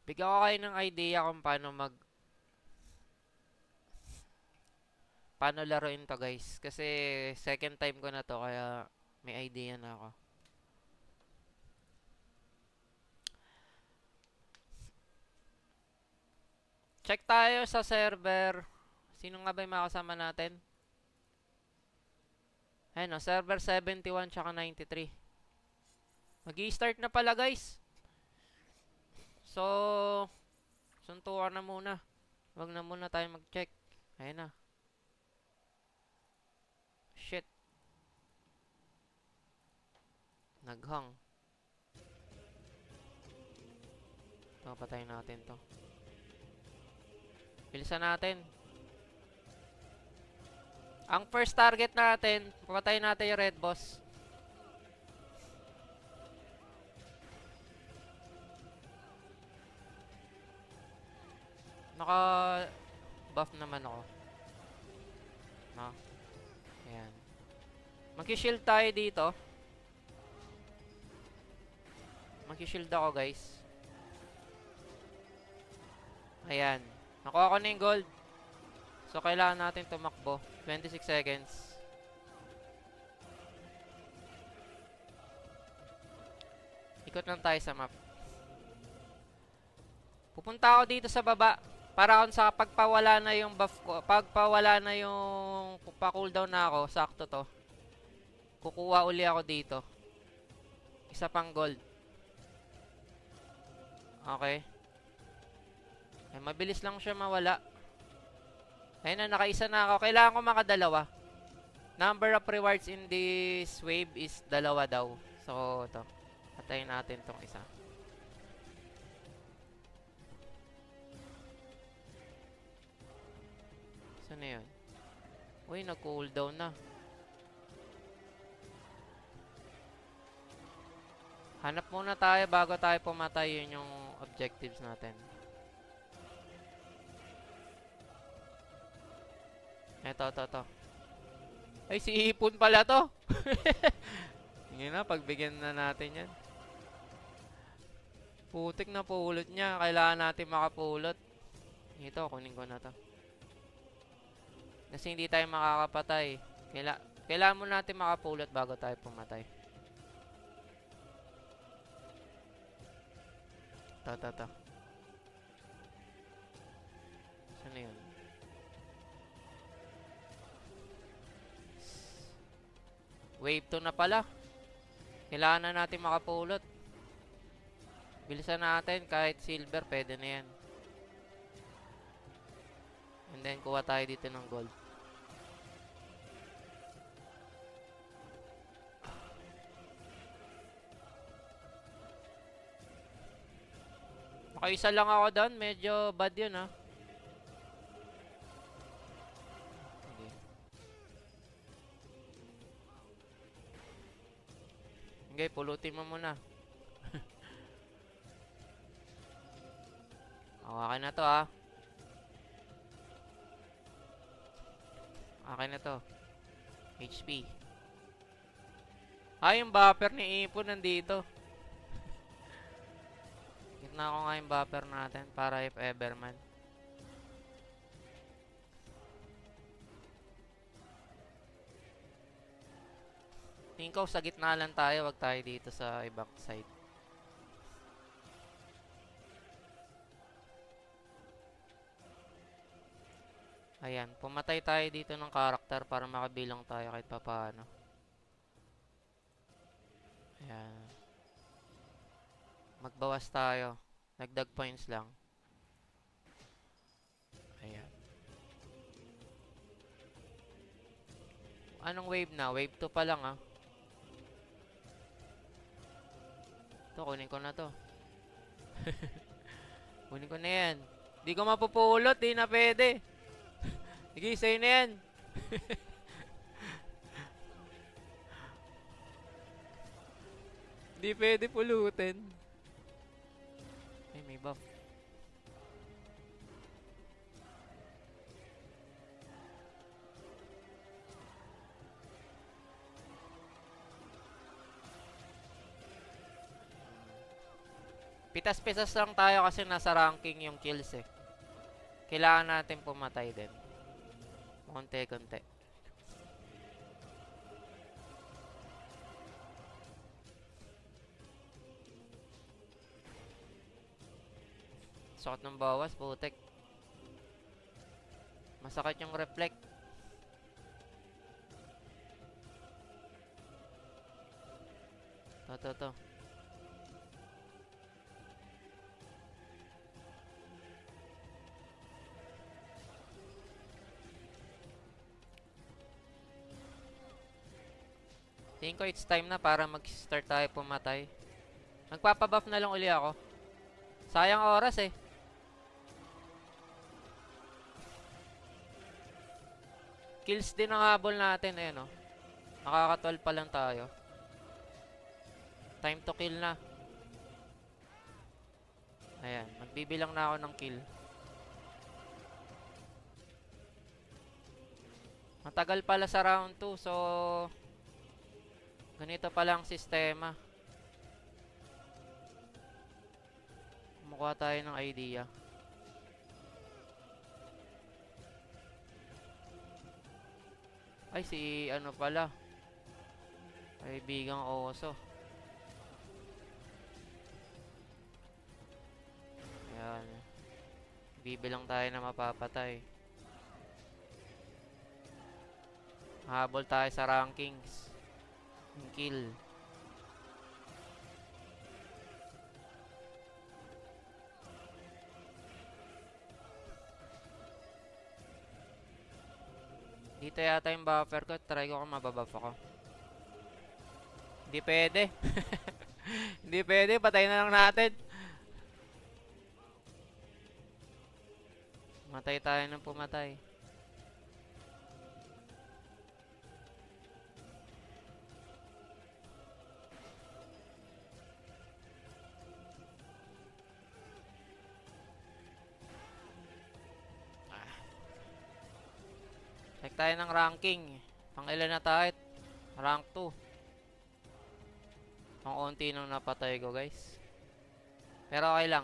Bigyan ko kayo ng idea kung paano laruin to guys. Kasi second time ko na to kaya may idea na ako. Check tayo sa server. Sino nga ba yung mga kasama natin? Ayun o, server 71 tsaka 93. Mag-i-start na pala guys. So, suntukan na muna. Wag na muna tayo mag-check. Ayun na. Shit. Naghang. Ito, patayin natin to. Bilisan natin. Ang first target natin, papatayin natin yung red boss. Naka-buff naman ako. No? Ayan. Mag-shield tayo dito. Mag-shield ako guys. Ayan. Nakuha ko na yung gold. So, kailangan natin tumakbo. 26 seconds. Ikot lang tayo sa map. Pupunta ako dito sa baba. Para kung sa pagpawala na yung buff ko. Pagpawala na yung pa-cooldown na ako. Sakto to. Kukuha uli ako dito. Isa pang gold. Okay. Ay, mabilis lang siya mawala. Ayun na, nakaisa na ako. Kailangan ko makadalawa. Number of rewards in this wave is dalawa daw. So, ito. Patayin natin tong isa. Saan na yun? Uy, nag-cooldown na. Hanap muna tayo bago tayo pumatay. Yun yung objectives natin. Ito. Ay, si Ipon pala to. Yun na, pagbigyan na natin yan. Putik na pulot niya. Kailangan natin makapulot. Ito, kunin ko na to. Kasi hindi tayo makakapatay. Kailangan mo natin makapulot bago tayo pumatay. Ito. Saan na yun? Wave 2 na pala. Kailangan na natin makapulot. Bilisan natin. Kahit silver, pwede na yan. And then, kuha tayo dito ng gold. Makaisa lang ako doon. Medyo bad yun, ha. Okay, pulutin mo muna. Okay na to, ha. Okay na to. HP. Yung buffer ni Ipon nandito. Gitna ko nga yung buffer natin para if ever man. Tingin ko sa gitna lang tayo. Wag tayo dito sa ibang side. Ayan. Pumatay tayo dito ng karakter para makabilang tayo kahit papaano. Ayan. Magbawas tayo. Nagdag points lang. Ayan. Anong wave na? Wave 2 pa lang, ah. Ito, kunin ko na to. Kunin ko na yan. Di ko mapupulot. Di na pwede. Sige, sa'yo na yan. Di pwede pulutin. Ay, may buff. Pitas-pisas lang tayo kasi nasa ranking yung kills eh. Kailangan natin pumatay din. Konti-konti. Sakit ng bawas, putek. Masakit yung reflect. To. Tingin ko it's time na para mag-start tayo pumatay. Magpapabuff na lang uli ako. Sayang oras eh. Kills din ang habol natin eh no. Nakaka-12 pa lang tayo. Time to kill na. Ayan, magbibilang na ako ng kill. Matagal pala sa round 2 so ganito pala ang sistema. Kumukuha tayo ng idea. Ay, si ano pala. Kaibigang oso. Ayan. Bibilang tayo na mapapatay. Habol tayo sa rankings. Kill. Dito yata yung buffer ko. Try ko kung mababuff ako. Hindi pwede. Hindi pwede. Patay na lang natin. Matay tayo ng pumatay. Check tayo ng ranking. Pang ilan na tayo? Rank 2. Pang unti nung napatay ko guys. Pero okay lang.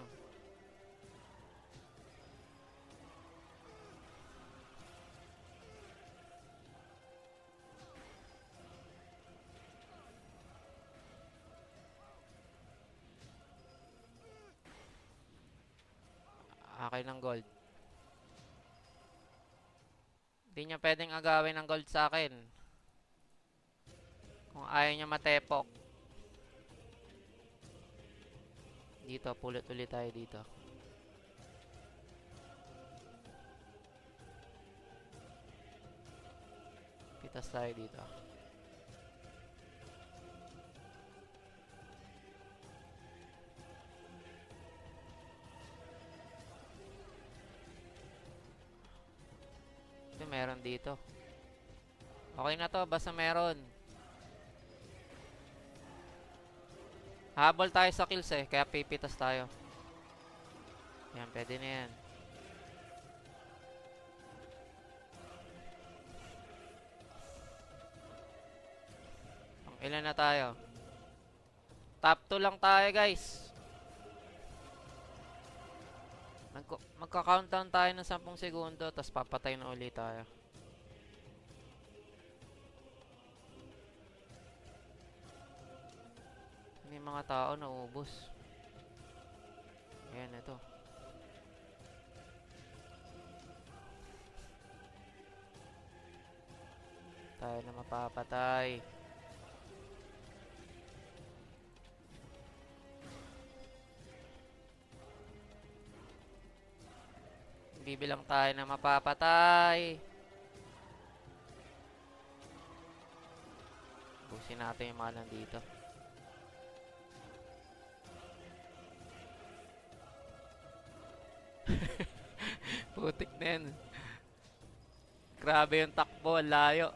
Okay ng gold. Hindi niya pwedeng agawin ng gold sa akin. Kung ayaw niya matepok. Dito, pulot ulit tayo dito. Pitas tayo dito. Ito, meron dito. Okay na to, basta meron. Habol tayo sa kills eh, kaya pipitas tayo. Yan, pwede na yan. Ang ilan na tayo? Top 2 lang tayo guys. Magka-countdown tayo ng 10 segundo, tapos papatay na ulit tayo. May mga tao na ubos. Ayan, ito. Tayo na mapapatay. Bibilang tayo na mapapatay. Busin natin yung mga nandito. Putik na yan. Grabe yung takbo, layo.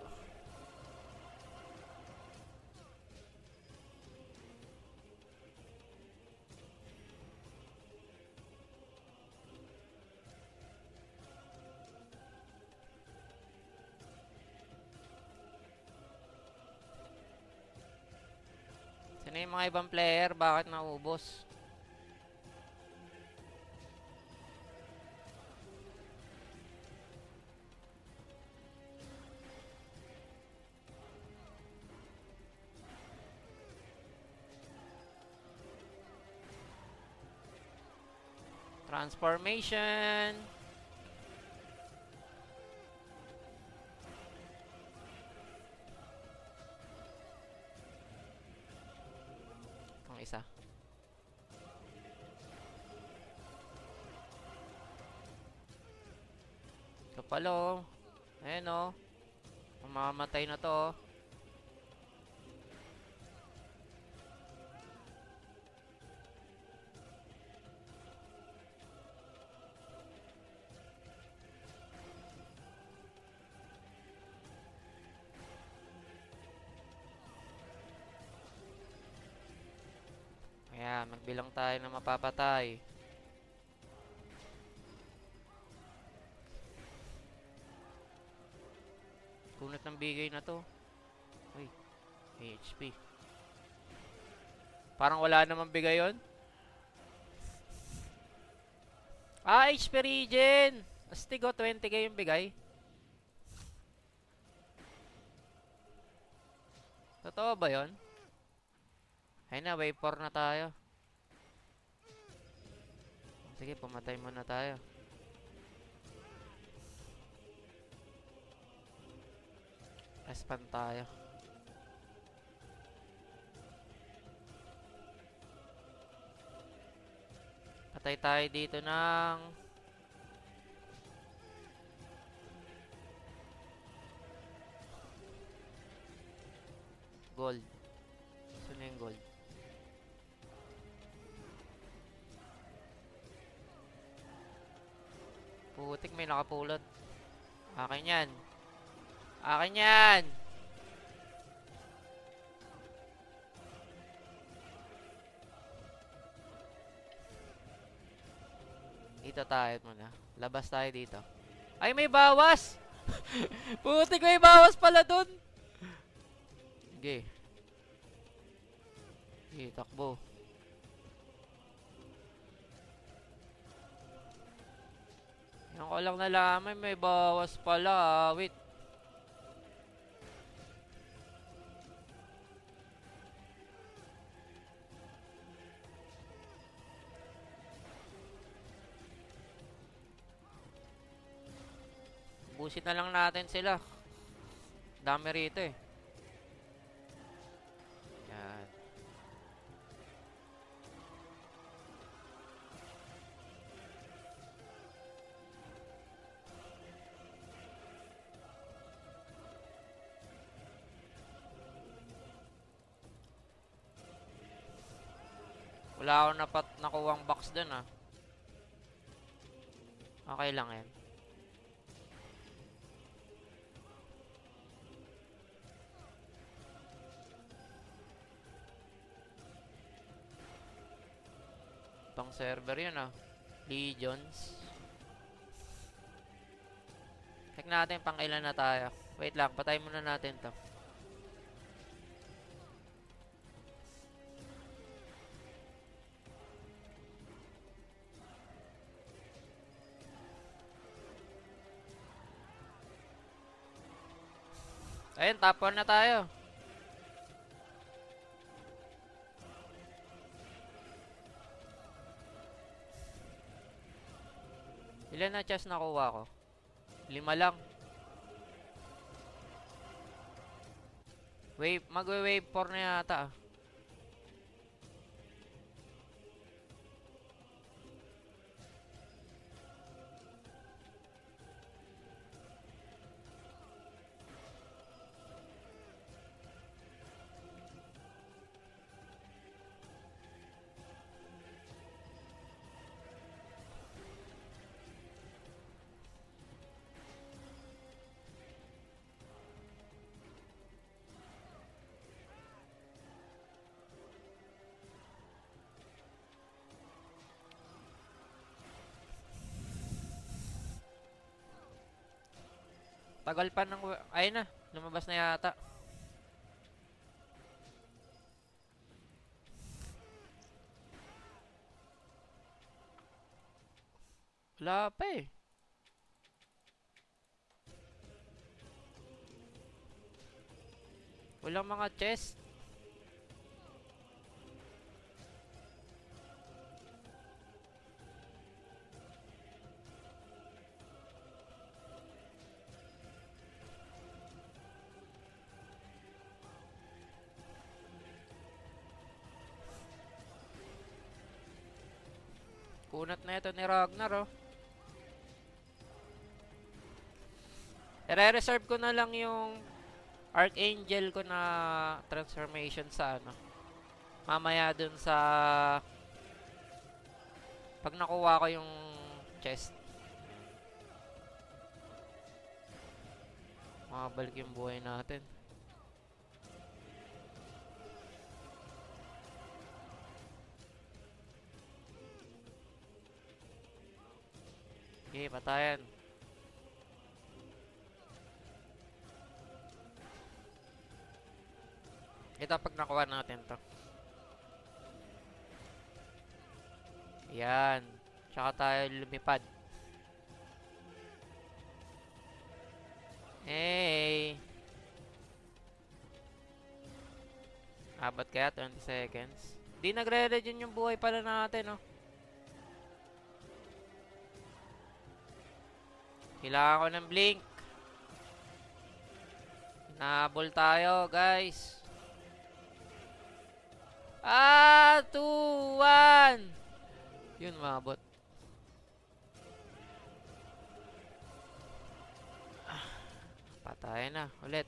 Sino yung mga ibang player? Bakit naubos? Transformation. Ang isa. Ito pala oh. Ayan oh. Mamamatay na to oh. Ayan, magbilang tayo na mapapatay. Kunat ng bigay na to. Uy, HP. Parang wala namang bigay yun. Ah, HP regen. Astig oh, 20k yung bigay. Totoo ba yun? Ay na, wave 4 na tayo. Sige, pumatay muna tayo. Respawn tayo. Patay tayo dito ng gold. Saan na yung gold? Putik, may nakapulot. Akin yan. Akin yan! Dito tayo muna. Labas tayo dito. Ay, may bawas! Putik, may bawas pala dun! Sige. Sige, takbo. Yan ko lang nalaman, may bawas pala. Wait. Busit na lang natin sila. Dami rito eh. Yan. Wala akong nakuwang box dun ah. Okay lang yan. Pang server yun ah. Legions. Check natin pang ilan na tayo. Wait lang, patay muna natin to. Ayun, top 1 na tayo. Ilan na chest nakuha ko? 5 lang. Wave, magwe-wave 4 na yata ah. Tagal pa ng... Ayun na, lumabas na yata. Wala pa eh. Walang mga chest. Kunat na ito ni Ragnar, oh. I-reserve ko na lang yung Archangel ko na transformation sa ano. Mamaya dun sa pag nakuha ko yung chest. Makabalik yung buhay natin. Okay, patayan. Ito pag nakuha natin to. Yan. Tsaka tayo lumipad. Hey! Abot kaya 20 seconds. Di nagre-regen yung buhay pala natin, oh. Kailangan ko ng blink. Hinabol tayo, guys. 2, 1. Yun, mabot. Patay na, ulit.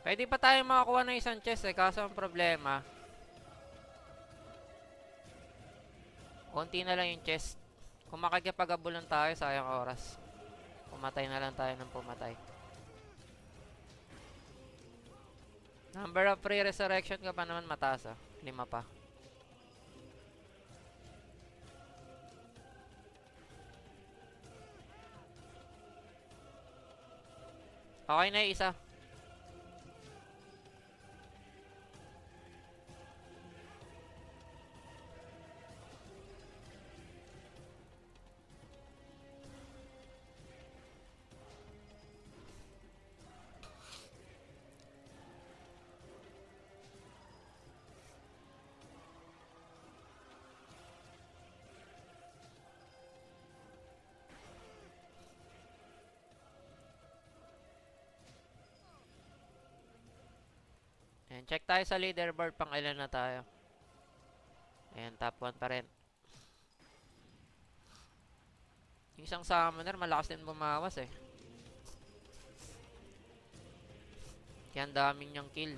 Pwede pa tayo makakuha ng isang chest eh, kaso ang problema, konti na lang yung chest. Kung makikipag-abulan tayo, sayang oras. Pumatay na lang tayo ng pumatay. Number of free resurrection ka pa naman mataas, ah. 5 pa. Okay na yung isa. Ayan, check tayo sa leaderboard, pang ilan na tayo. Ayan, top 1 pa rin. Yung isang summoner, malakas din bumawas eh. Kaya ang daming niyang kill.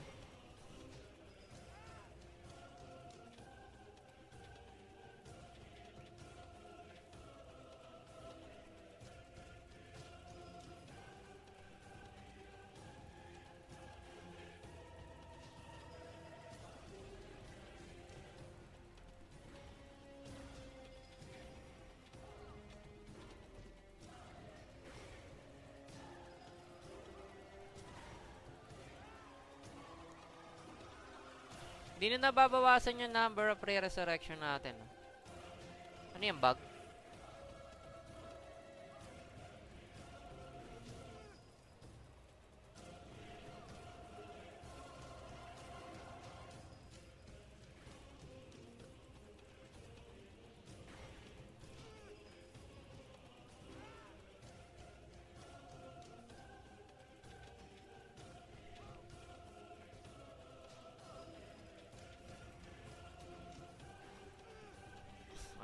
Hindi na nababawasan yung number of re-resurrection natin. Ano yung bug?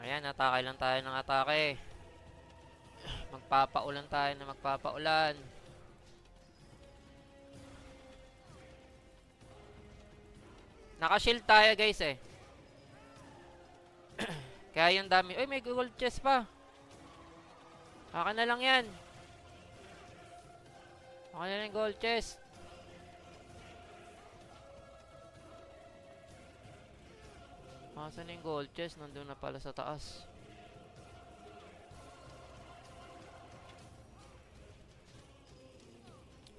Ayan, atake lang tayo ng atake. Magpapaulan tayo na magpapaulan. Naka-shield tayo guys eh. Kaya yung dami. Uy, may gold chest pa. Akin na lang yan. Akin na lang yung gold chest. Asan yung gold chest? Nandun na pala sa taas.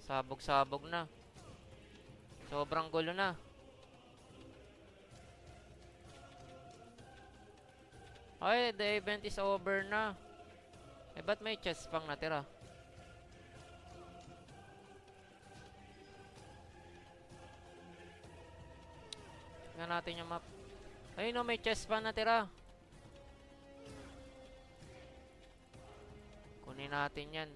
Sabog-sabog na. Sobrang gulo na. Ay, the event is over na. Eh, ba't may chest pang natira? Tingnan natin yung map. Ayun o, may chest pang natira. Kunin natin yan.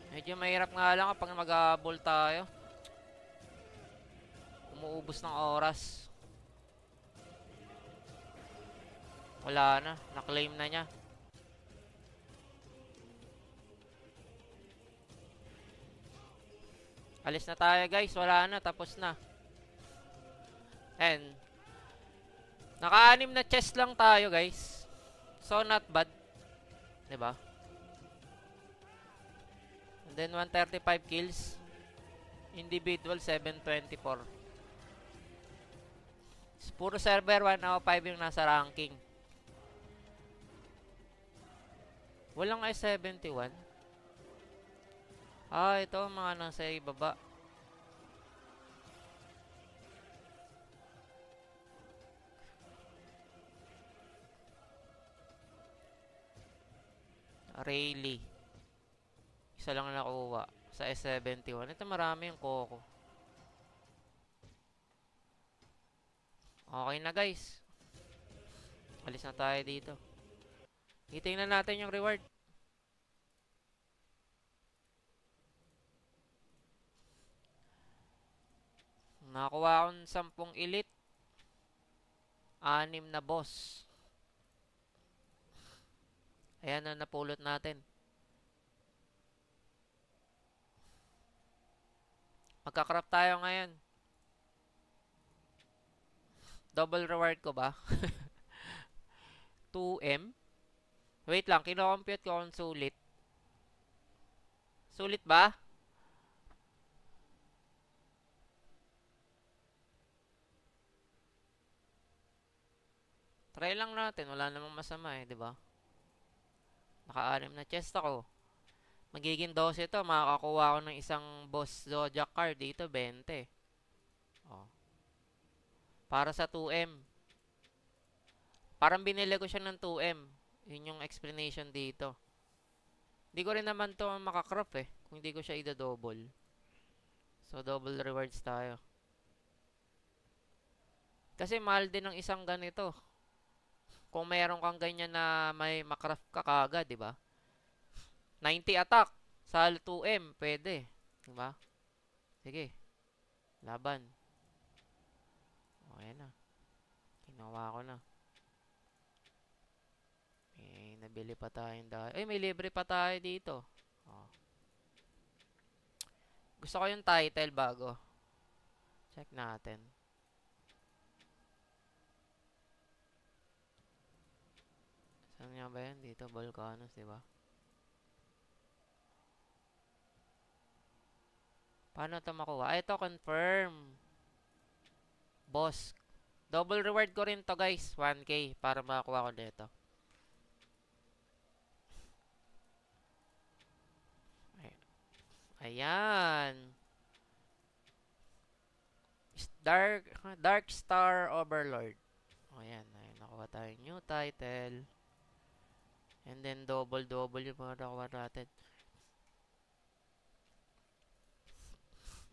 Medyo mahirap nga lang kapag mag-habol tayo. Umuubos ng oras. Wala na. Na-claim na niya. Alis na tayo guys. Wala na. Tapos na. And naka-anim na chest lang tayo guys. So not bad. Diba? And then 135 kills. Individual 724. Puro server 1 out of 5 yung nasa ranking. Walang I-71. Ah, ito mga nasa ibaba. Rayleigh. Isa lang nakuha sa S71. Ito marami yung Coco. Okay na guys. Alis na tayo dito. Itingnan natin yung reward. Nakakuha akong 10 elite. 6 na boss. Ayan na napulot natin. Magka-craft tayo ngayon. Double reward ko ba? 2M. Wait lang, kino-compute ko kung sulit. Sulit ba? Try lang natin, wala namang masama eh, 'di ba? Naka-6 na chest ako. Magiging 12 ito, makakakuha ko ng isang boss zodiac card dito, 20. Oh. Para sa 2M. Parang binili ko siya ng 2M. Yun yung explanation dito. Hindi ko rin naman to makakrop eh. Kung hindi ko siya ida-double. So, double rewards tayo. Kasi mahal din ng isang ganito. Kung mayroon kang ganyan na may makraft ka kagad, di ba? 90 attack. Sa 2M, pwede. Di ba? Sige. Laban. Okay na. Ginawa ko na. Nabili pa tayong dahil. Ay, may libre pa tayo dito. Oh. Gusto ko yung title bago. Check natin. Saan nga ba yan? Dito, Volcanos, diba? Paano ito makuha? Ay, ito, confirm. Boss. Double reward ko rin to guys. 1K para makakuha ko dito. Ayan. Dark Star Overlord. Ayan. Nakuha tayo new title. And then double yung mga nakuha natin.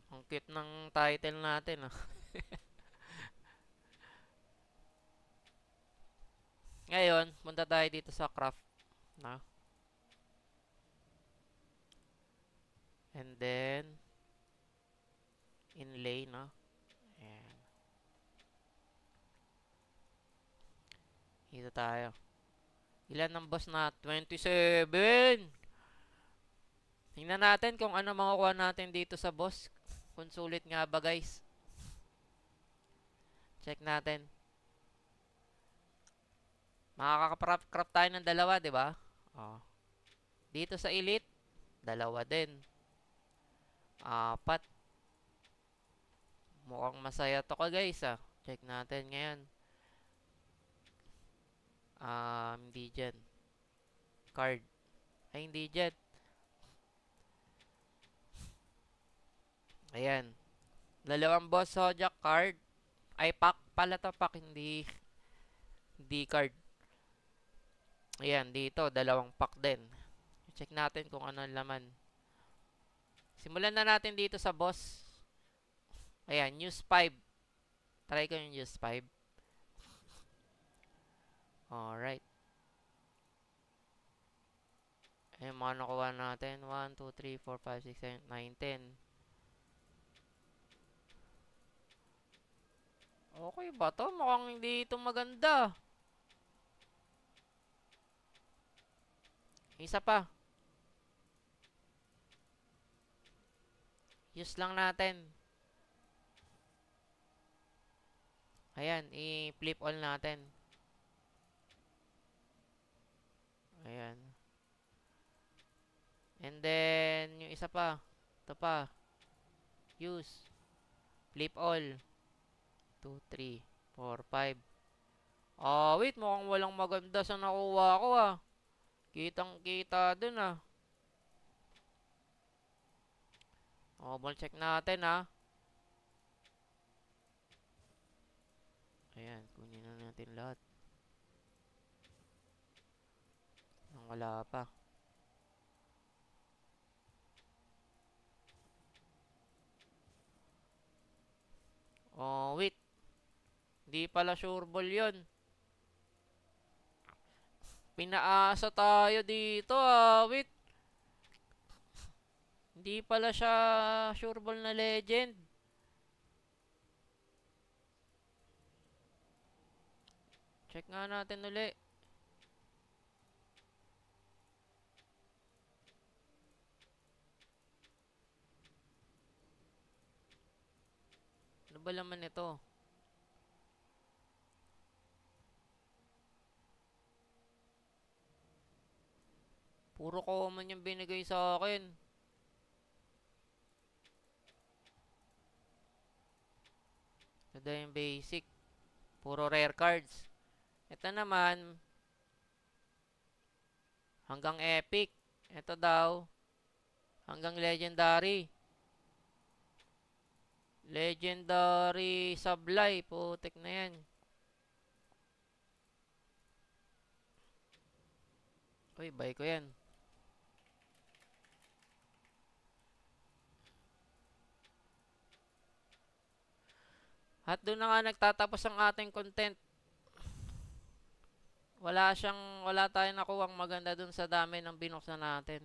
Ang cute ng title natin. Ah. Ngayon, punta tayo dito sa craft. Na. And then inlay, no? Ayan. Dito tayo. Ilan ng boss na? 27! Tingnan natin kung ano makukuha natin dito sa boss. Kung sulit nga ba, guys. Check natin. Makaka-craft tayo ng dalawa, di ba? Oh. Dito sa elite, dalawa din. 4. Mukhang masaya to ka guys ah. Check natin ngayon. Hindi dyan. Card. Ay, hindi dyan. Ayan. Dalawang boss Zodiac card. Ay, pack pala to, pack. Hindi card. Ayan, dito. Dalawang pack din. Check natin kung ano ang laman. Simulan na natin dito sa boss. Ayan, news 5. Try ko yung news 5. Alright. Ayan, mga nakuha natin. 1, 2, 3, 4, 5, 6, 7, 9, 10. Okay ba to? Mukhang hindi ito maganda. Isa pa. Use lang natin. Ayan, i-flip all natin. Ayan. And then, yung isa pa. Ito pa. Use. Flip all. 2, 3, 4, 5. Wait. Mukhang walang maganda sa nakuha ko ah. Kitang-kita dun ah. Ball check natin ah. Ayan. Kunin na natin lahat. Nang wala pa. Wait. Hindi pala sure ball yun. Pinaasa tayo dito ah. Wait. Hindi pala siya sure ball na legend. Check nga natin uli. Ano ba laman ito? Puro common yung binigay sa akin. Ito yung basic. Puro rare cards. Ito naman, hanggang epic. Ito daw, hanggang legendary. Legendary sablay. Putik na yan. Uy, buy ko yan. At doon na nga nagtatapos ang ating content. Wala tayong nakuhang maganda dun sa dami ng binuksan natin.